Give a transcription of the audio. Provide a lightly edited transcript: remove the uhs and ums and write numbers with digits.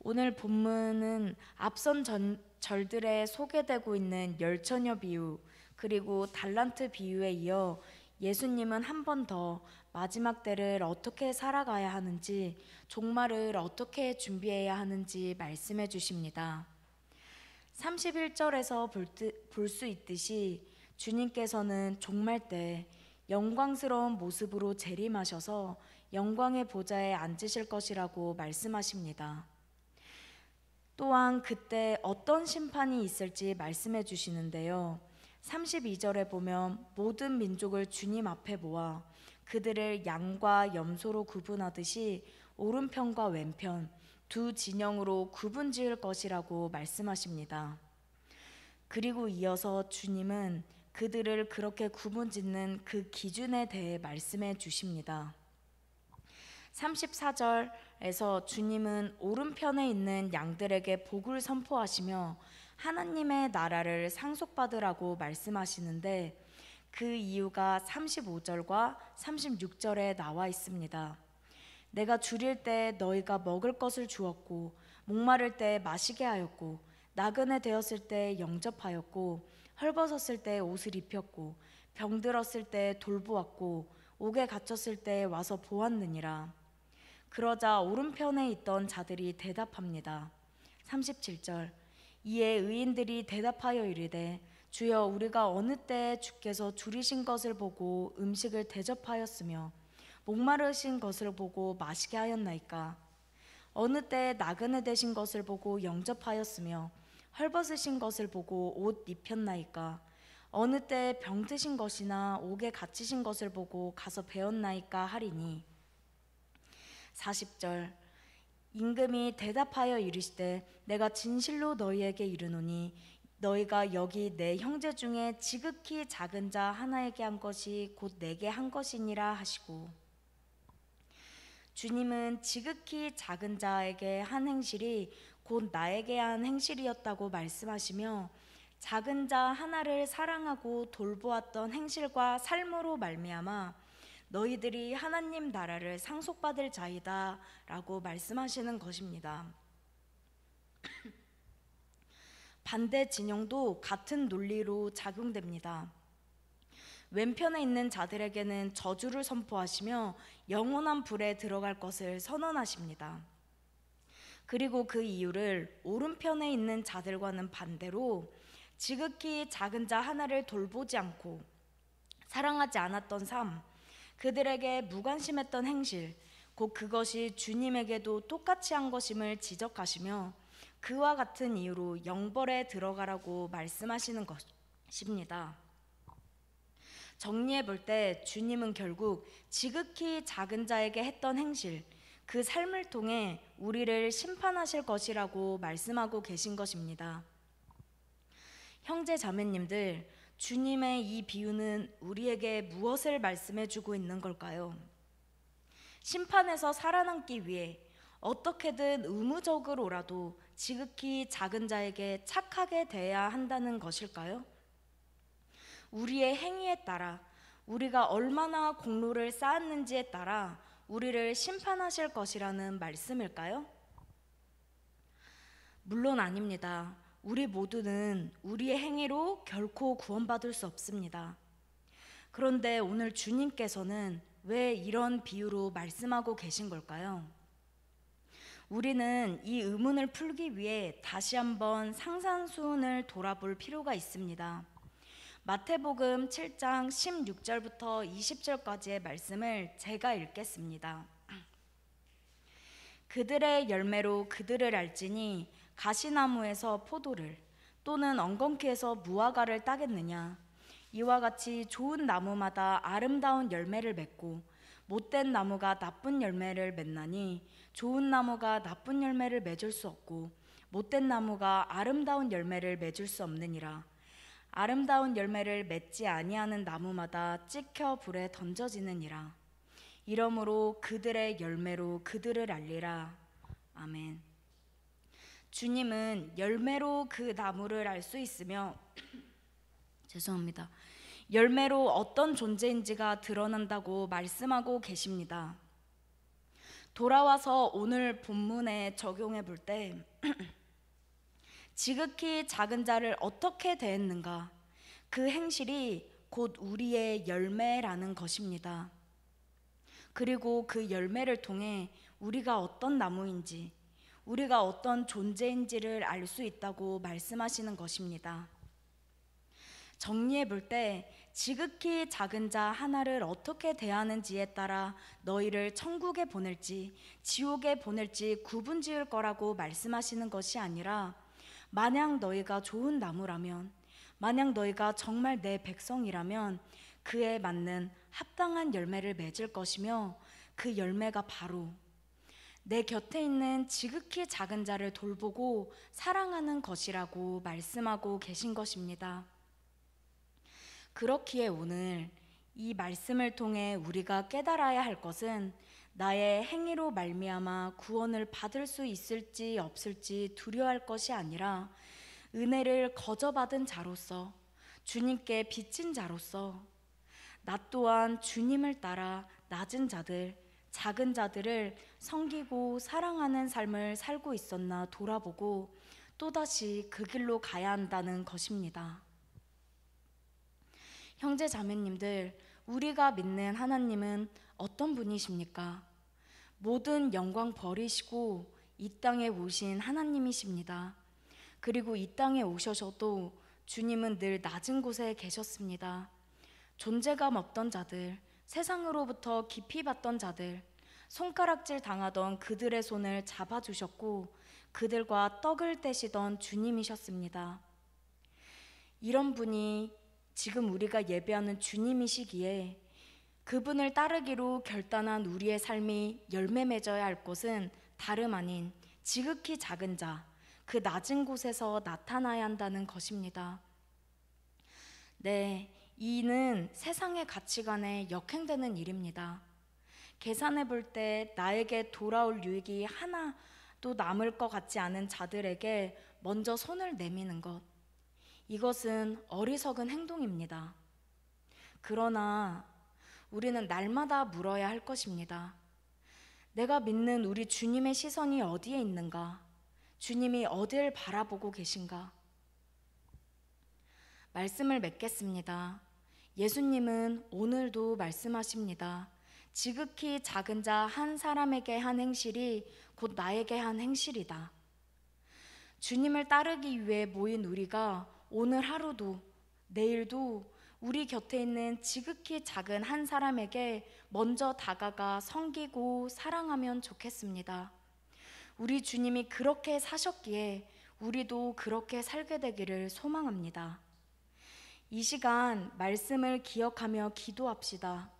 오늘 본문은 앞선 절들에 소개되고 있는 열처녀 비유 그리고 달란트 비유에 이어 예수님은 한 번 더 마지막 때를 어떻게 살아가야 하는지, 종말을 어떻게 준비해야 하는지 말씀해 주십니다. 31절에서 볼 수 있듯이 주님께서는 종말 때 영광스러운 모습으로 재림하셔서 영광의 보좌에 앉으실 것이라고 말씀하십니다. 또한 그때 어떤 심판이 있을지 말씀해 주시는데요. 32절에 보면 모든 민족을 주님 앞에 모아 그들을 양과 염소로 구분하듯이 오른편과 왼편 두 진영으로 구분 지을 것이라고 말씀하십니다. 그리고 이어서 주님은 그들을 그렇게 구분 짓는 그 기준에 대해 말씀해 주십니다. 34절에서 주님은 오른편에 있는 양들에게 복을 선포하시며 하나님의 나라를 상속받으라고 말씀하시는데, 그 이유가 35절과 36절에 나와 있습니다. 내가 줄일 때 너희가 먹을 것을 주었고, 목마를 때 마시게 하였고, 나그네 되었을 때 영접하였고, 헐벗었을 때 옷을 입혔고, 병들었을 때 돌보았고, 옥에 갇혔을 때 와서 보았느니라. 그러자 오른편에 있던 자들이 대답합니다. 37절, 이에 의인들이 대답하여 이르되 주여, 우리가 어느 때 주께서 줄이신 것을 보고 음식을 대접하였으며 목마르신 것을 보고 마시게 하였나이까? 어느 때 나그네 되신 것을 보고 영접하였으며 헐벗으신 것을 보고 옷 입혔나이까? 어느 때 병드신 것이나 옥에 갇히신 것을 보고 가서 배웠나이까 하리니. 40절, 임금이 대답하여 이르시되 내가 진실로 너희에게 이르노니 너희가 여기 내 형제 중에 지극히 작은 자 하나에게 한 것이 곧 내게 한 것이니라 하시고, 주님은 지극히 작은 자에게 한 행실이 곧 나에게 한 행실이었다고 말씀하시며, 작은 자 하나를 사랑하고 돌보았던 행실과 삶으로 말미암아 너희들이 하나님 나라를 상속받을 자이다 라고 말씀하시는 것입니다. 반대 진영도 같은 논리로 작용됩니다. 왼편에 있는 자들에게는 저주를 선포하시며 영원한 불에 들어갈 것을 선언하십니다. 그리고 그 이유를 오른편에 있는 자들과는 반대로 지극히 작은 자 하나를 돌보지 않고 사랑하지 않았던 삶, 그들에게 무관심했던 행실, 곧 그것이 주님에게도 똑같이 한 것임을 지적하시며 그와 같은 이유로 영벌에 들어가라고 말씀하시는 것입니다. 정리해 볼 때 주님은 결국 지극히 작은 자에게 했던 행실, 그 삶을 통해 우리를 심판하실 것이라고 말씀하고 계신 것입니다. 형제 자매님들, 주님의 이 비유는 우리에게 무엇을 말씀해 주고 있는 걸까요? 심판에서 살아남기 위해 어떻게든 의무적으로라도 지극히 작은 자에게 착하게 대해야 한다는 것일까요? 우리의 행위에 따라, 우리가 얼마나 공로를 쌓았는지에 따라 우리를 심판하실 것이라는 말씀일까요? 물론 아닙니다. 우리 모두는 우리의 행위로 결코 구원받을 수 없습니다. 그런데 오늘 주님께서는 왜 이런 비유로 말씀하고 계신 걸까요? 우리는 이 의문을 풀기 위해 다시 한번 상산수훈을 돌아볼 필요가 있습니다. 마태복음 7장 16절부터 20절까지의 말씀을 제가 읽겠습니다. 그들의 열매로 그들을 알지니 가시나무에서 포도를 또는 엉겅퀴에서 무화과를 따겠느냐? 이와 같이 좋은 나무마다 아름다운 열매를 맺고 못된 나무가 나쁜 열매를 맺나니, 좋은 나무가 나쁜 열매를 맺을 수 없고 못된 나무가 아름다운 열매를 맺을 수 없느니라. 아름다운 열매를 맺지 아니하는 나무마다 찍혀 불에 던져지느니라. 이러므로 그들의 열매로 그들을 알리라. 아멘. 주님은 열매로 그 나무를 알 수 있으며 죄송합니다. 열매로 어떤 존재인지가 드러난다고 말씀하고 계십니다. 돌아와서 오늘 본문에 적용해 볼 때 지극히 작은 자를 어떻게 대했는가? 그 행실이 곧 우리의 열매라는 것입니다. 그리고 그 열매를 통해 우리가 어떤 나무인지, 우리가 어떤 존재인지를 알 수 있다고 말씀하시는 것입니다. 정리해 볼 때 지극히 작은 자 하나를 어떻게 대하는지에 따라 너희를 천국에 보낼지 지옥에 보낼지 구분 지을 거라고 말씀하시는 것이 아니라, 만약 너희가 좋은 나무라면, 만약 너희가 정말 내 백성이라면 그에 맞는 합당한 열매를 맺을 것이며, 그 열매가 바로 내 곁에 있는 지극히 작은 자를 돌보고 사랑하는 것이라고 말씀하고 계신 것입니다. 그렇기에 오늘 이 말씀을 통해 우리가 깨달아야 할 것은, 나의 행위로 말미암아 구원을 받을 수 있을지 없을지 두려워할 것이 아니라, 은혜를 거저받은 자로서, 주님께 빚진 자로서 나 또한 주님을 따라 낮은 자들, 작은 자들을 섬기고 사랑하는 삶을 살고 있었나 돌아보고 또다시 그 길로 가야 한다는 것입니다. 형제 자매님들, 우리가 믿는 하나님은 어떤 분이십니까? 모든 영광 버리시고 이 땅에 오신 하나님이십니다. 그리고 이 땅에 오셔서도 주님은 늘 낮은 곳에 계셨습니다. 존재감 없던 자들, 세상으로부터 깊이 받던 자들, 손가락질 당하던 그들의 손을 잡아주셨고 그들과 떡을 떼시던 주님이셨습니다. 이런 분이 지금 우리가 예배하는 주님이시기에 그분을 따르기로 결단한 우리의 삶이 열매 맺어야 할 것은 다름 아닌 지극히 작은 자, 그 낮은 곳에서 나타나야 한다는 것입니다. 네, 이는 세상의 가치관에 역행되는 일입니다. 계산해 볼 때 나에게 돌아올 유익이 하나도 남을 것 같지 않은 자들에게 먼저 손을 내미는 것, 이것은 어리석은 행동입니다. 그러나 우리는 날마다 물어야 할 것입니다. 내가 믿는 우리 주님의 시선이 어디에 있는가? 주님이 어디를 바라보고 계신가? 말씀을 맺겠습니다. 예수님은 오늘도 말씀하십니다. 지극히 작은 자 한 사람에게 한 행실이 곧 나에게 한 행실이다. 주님을 따르기 위해 모인 우리가 오늘 하루도 내일도 우리 곁에 있는 지극히 작은 한 사람에게 먼저 다가가 섬기고 사랑하면 좋겠습니다. 우리 주님이 그렇게 사셨기에 우리도 그렇게 살게 되기를 소망합니다. 이 시간 말씀을 기억하며 기도합시다.